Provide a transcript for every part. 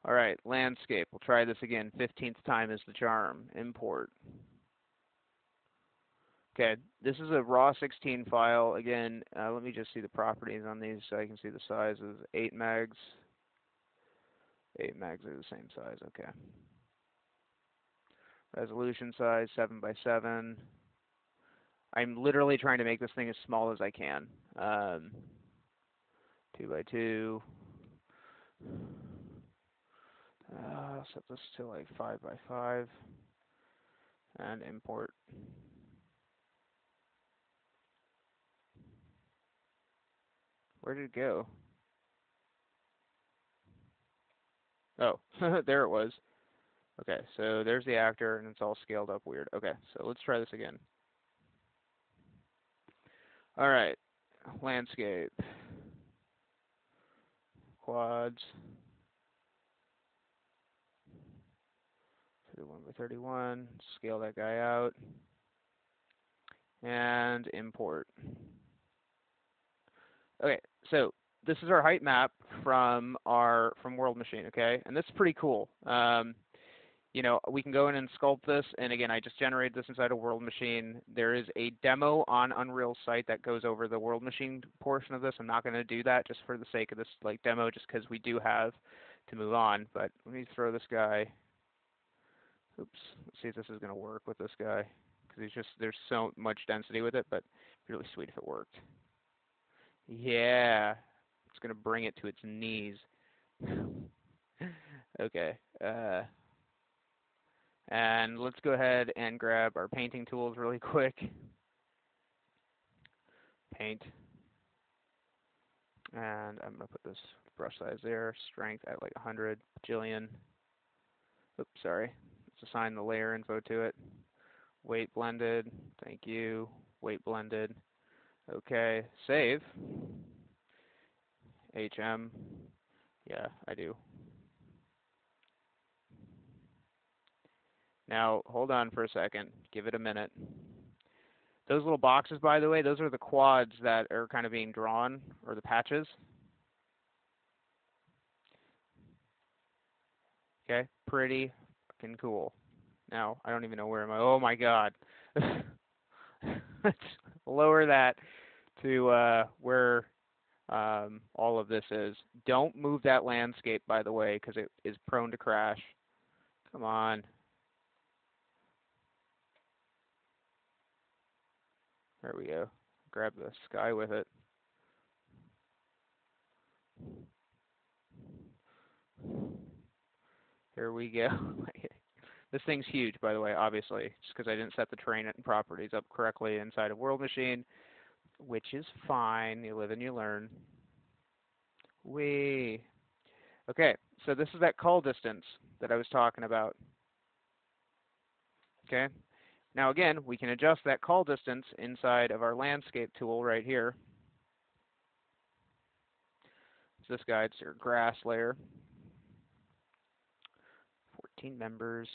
All right, landscape. We'll try this again. 15th time is the charm. Import. Okay, this is a raw 16 file. Again, let me just see the properties on these so I can see the sizes. 8 megs. 8 megs are the same size. Okay. Resolution size 7 by 7. I'm literally trying to make this thing as small as I can. 2 by 2. Set this to like 5 by 5. And import. Where did it go? Oh, there it was. Okay, so there's the actor, and it's all scaled up weird. Okay, so let's try this again. All right, landscape, quads, 31 by 31, scale that guy out, and import. Okay, so this is our height map from World Machine, okay? And this is pretty cool. You know, we can go in and sculpt this, and again, I just generated this inside a World Machine. There is a demo on Unreal's site that goes over the World Machine portion of this. I'm not going to do that just for the sake of this like demo, just because we do have to move on. But let me throw this guy. Oops. Let's see if this is going to work with this guy, because there's so much density with it, but it'd be really sweet if it worked. Yeah, it's going to bring it to its knees. Okay. And let's go ahead and grab our painting tools really quick. Paint. And I'm going to put this brush size there. Strength at like 100 bajillion. Oops, sorry. Let's assign the layer info to it. Weight blended. Thank you. Weight blended. Okay. Save. HM. Yeah, I do. Now, hold on for a second. Give it a minute. Those little boxes, by the way, those are the quads that are kind of being drawn, or the patches. Okay, pretty fucking cool. Now, I don't even know where am I. Oh my god. Let's lower that to where all of this is. Don't move that landscape, by the way, because it is prone to crash. Come on. There we go. Grab the sky with it. Here we go. This thing's huge, by the way, obviously, just because I didn't set the terrain and properties up correctly inside of World Machine, which is fine. You live and you learn. Whee. Okay, so this is that call distance that I was talking about. Okay. Now again, we can adjust that call distance inside of our landscape tool right here. So this guy, it's your grass layer. 14 members.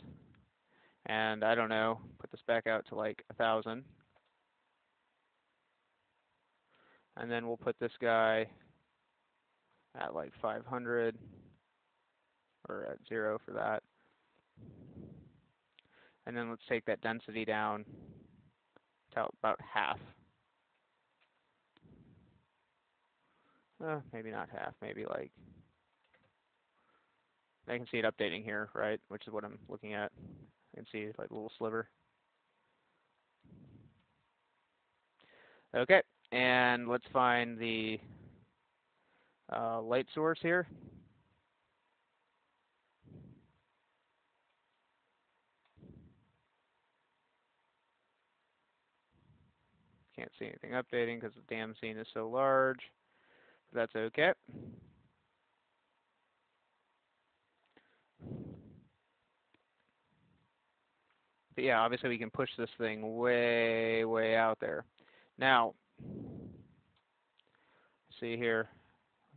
And I don't know, put this back out to like 1,000. And then we'll put this guy at like 500, or at 0 for that. And then let's take that density down to about half. Maybe not half, maybe like, I can see it updating here, right? Which is what I'm looking at. I can see like a little sliver. Okay, and let's find the light source here. Can't see anything updating because the damn scene is so large. That's okay. But yeah, obviously we can push this thing way, way out there. Now, see here,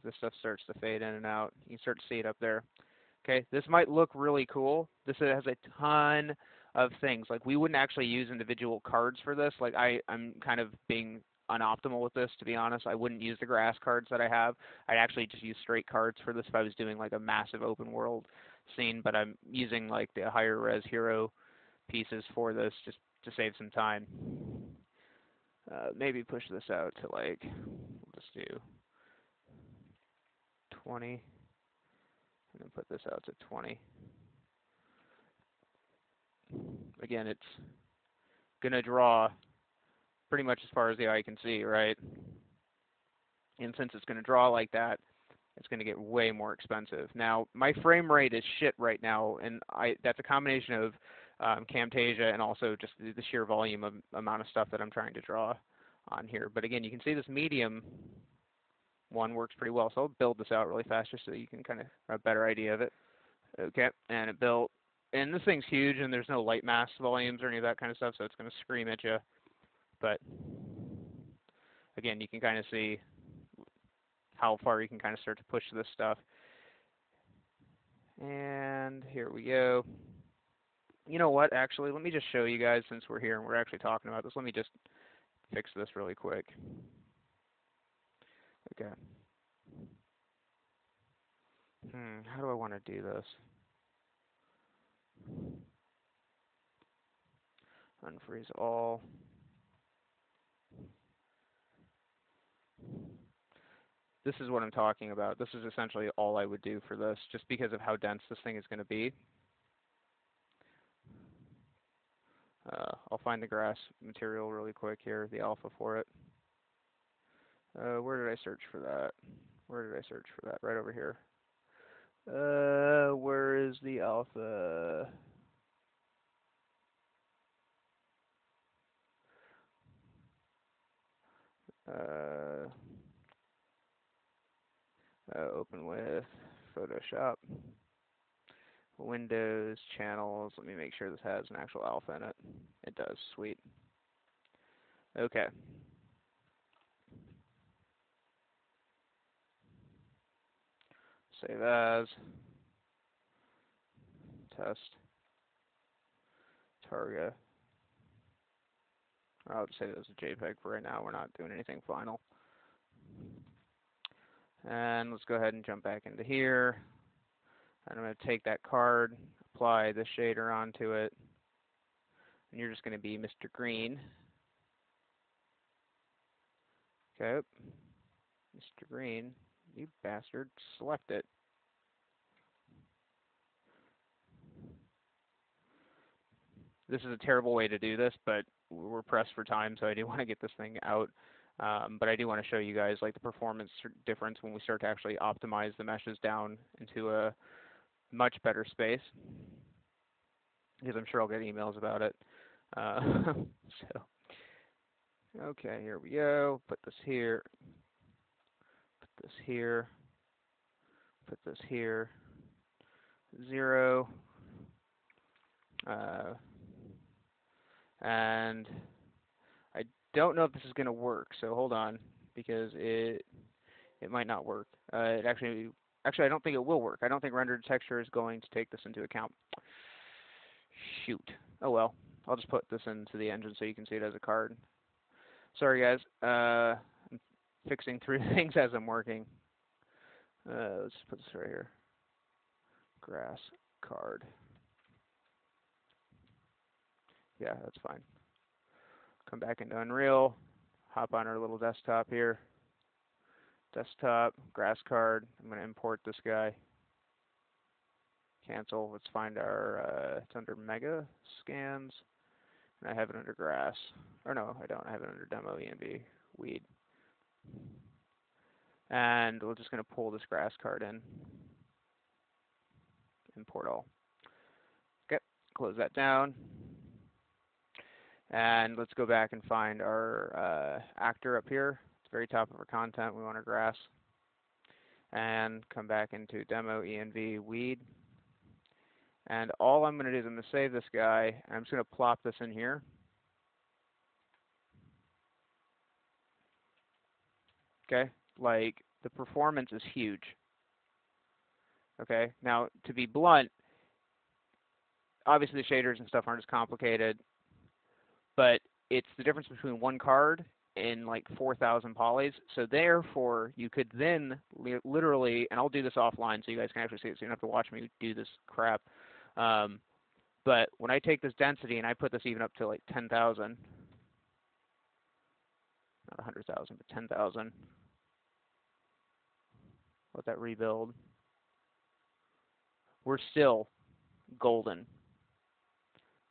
this stuff starts to fade in and out. You can start to see it up there. Okay, this might look really cool. This has a ton of things. Like, we wouldn't actually use individual cards for this. Like, I'm kind of being unoptimal with this, to be honest. I wouldn't use the grass cards that I have. I'd actually just use straight cards for this if I was doing like a massive open world scene, but I'm using like the higher res hero pieces for this just to save some time. Maybe push this out to like, we'll just do 20, and then put this out to 20. Again, it's going to draw pretty much as far as the eye can see, right? And since it's going to draw like that, it's going to get way more expensive. Now, my frame rate is shit right now, and that's a combination of Camtasia and also just the sheer volume of amount of stuff that I'm trying to draw on here. But again, you can see this medium one works pretty well. So I'll build this out really fast just so you can kind of have a better idea of it. Okay, and it built. And this thing's huge, and there's no light mass volumes or any of that kind of stuff, so it's going to scream at you. But again, you can kind of see how far you can kind of start to push this stuff. And here we go. You know what, actually, let me just show you guys since we're here and we're actually talking about this. Let me just fix this really quick. Okay. How do I want to do this? Unfreeze all. This is what I'm talking about. This is essentially all I would do for this, just because of how dense this thing is going to be. I'll find the grass material really quick here, the alpha for it. Where did I search for that? Where did I search for that? Right over here. Where is the alpha? Open with Photoshop. Windows, channels. Let me make sure this has an actual alpha in it. It does. Sweet. Okay. Save as. Test. Target. I'll just say this is a JPEG for right now. We're not doing anything final. And let's go ahead and jump back into here. And I'm going to take that card, apply the shader onto it, and you're just going to be Mr. Green. Okay. Mr. Green, you bastard, select it. This is a terrible way to do this, but we're pressed for time, so I do want to get this thing out. But I do want to show you guys like the performance difference when we start to actually optimize the meshes down into a much better space, because I'm sure I'll get emails about it. So, okay, here we go. Put this here. Put this here. Put this here. 0. And I don't know if this is going to work, so hold on, because it might not work. It actually, I don't think it will work. I don't think rendered texture is going to take this into account. Shoot. Oh well. I'll just put this into the engine so you can see it as a card. Sorry, guys. I'm fixing through things as I'm working. Let's put this right here. Grass card. Yeah, that's fine. Come back into Unreal. Hop on our little desktop here. Desktop, grass card. I'm going to import this guy. Cancel. Let's find our, it's under Mega Scans. And I have it under Grass. Or no, I don't. I have it under Demo, ENV, Weed. And we're just going to pull this grass card in. Import all. Okay, close that down. And let's go back and find our actor up here. It's very top of our content. We want our grass. And come back into Demo, ENV, Weed. And all I'm going to do is I'm going to save this guy, and I'm just going to plop this in here. Okay, like the performance is huge. Okay, now to be blunt, obviously the shaders and stuff aren't as complicated, but it's the difference between one card in like 4,000 polys. So therefore, you could then literally, and I'll do this offline so you guys can actually see it, so you don't have to watch me do this crap. But when I take this density and I put this even up to like 10,000, not 100,000, but 10,000, let that rebuild. We're still golden.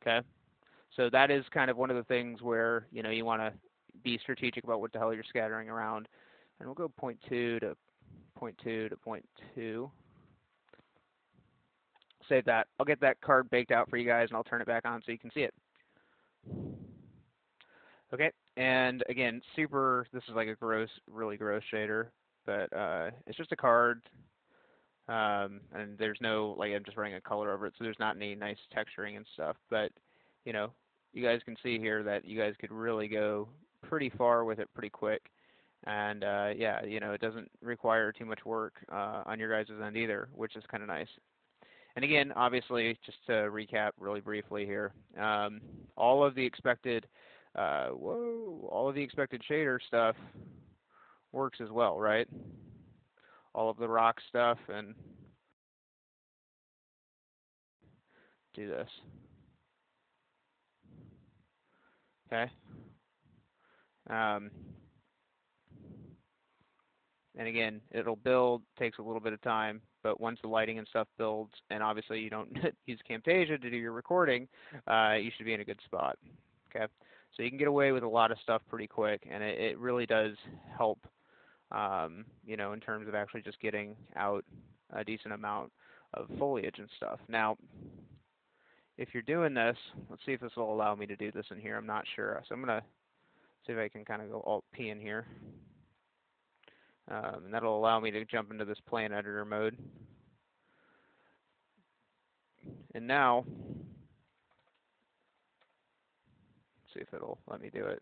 Okay, so that is kind of one of the things where you want to be strategic about what the hell you're scattering around. And we'll go 0.2 to 0.2 to 0.2. Save that. I'll get that card baked out for you guys, and I'll turn it back on so you can see it. Okay, and again, this is like a really gross shader, but it's just a card, and there's no, like, I'm just running a color over it, so there's not any nice texturing and stuff, but, you guys can see here that you guys could really go pretty far with it pretty quick, and yeah, it doesn't require too much work on your guys' end either, which is kind of nice. And again, obviously, just to recap really briefly here, all of the expected shader stuff works as well, right? All of the rock stuff, and do this. Okay. And again, it'll build, takes a little bit of time, but once the lighting and stuff builds, and obviously you don't use Camtasia to do your recording, you should be in a good spot. Okay, so you can get away with a lot of stuff pretty quick, and it really does help, in terms of actually just getting out a decent amount of foliage and stuff. Now, if you're doing this, let's see if this will allow me to do this in here. I'm not sure, so I'm going to see if I can kind of go Alt-P in here. And that'll allow me to jump into this plan editor mode. And now, let's see if it'll let me do it.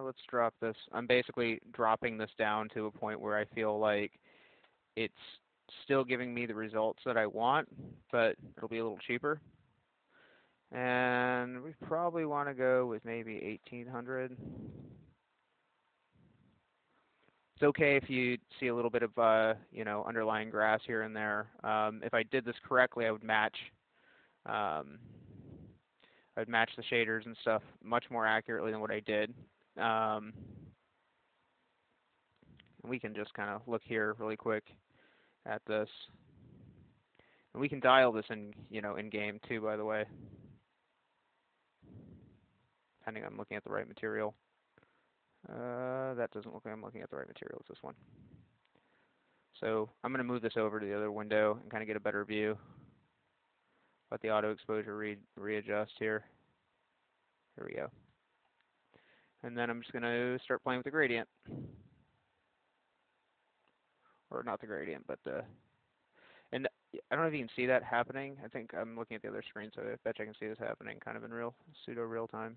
Let's drop this. I'm basically dropping this down to a point where I feel like it's still giving me the results that I want, but it'll be a little cheaper. And we probably want to go with maybe 1800. It's okay if you see a little bit of, underlying grass here and there. If I did this correctly, I would match the shaders and stuff much more accurately than what I did. And we can just kind of look here really quick at this. And we can dial this in, in game too, by the way, depending on looking at the right material. That doesn't look like I'm looking at the right material. It's this one. So I'm going to move this over to the other window and kind of get a better view. Let the auto exposure readjust here. Here we go. And then I'm just going to start playing with the gradient. Or not the gradient, but the... And I don't know if you can see that happening. I think I'm looking at the other screen, so I bet you I can see this happening kind of in pseudo-real time.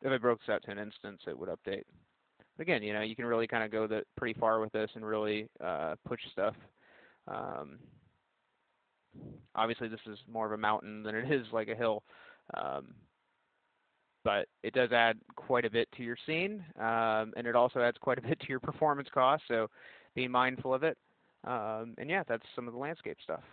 If I broke this out to an instance, it would update. But again, you can really kind of go pretty far with this and really push stuff. Obviously, this is more of a mountain than it is like a hill, but it does add quite a bit to your scene, and it also adds quite a bit to your performance cost, so be mindful of it. And yeah, that's some of the landscape stuff.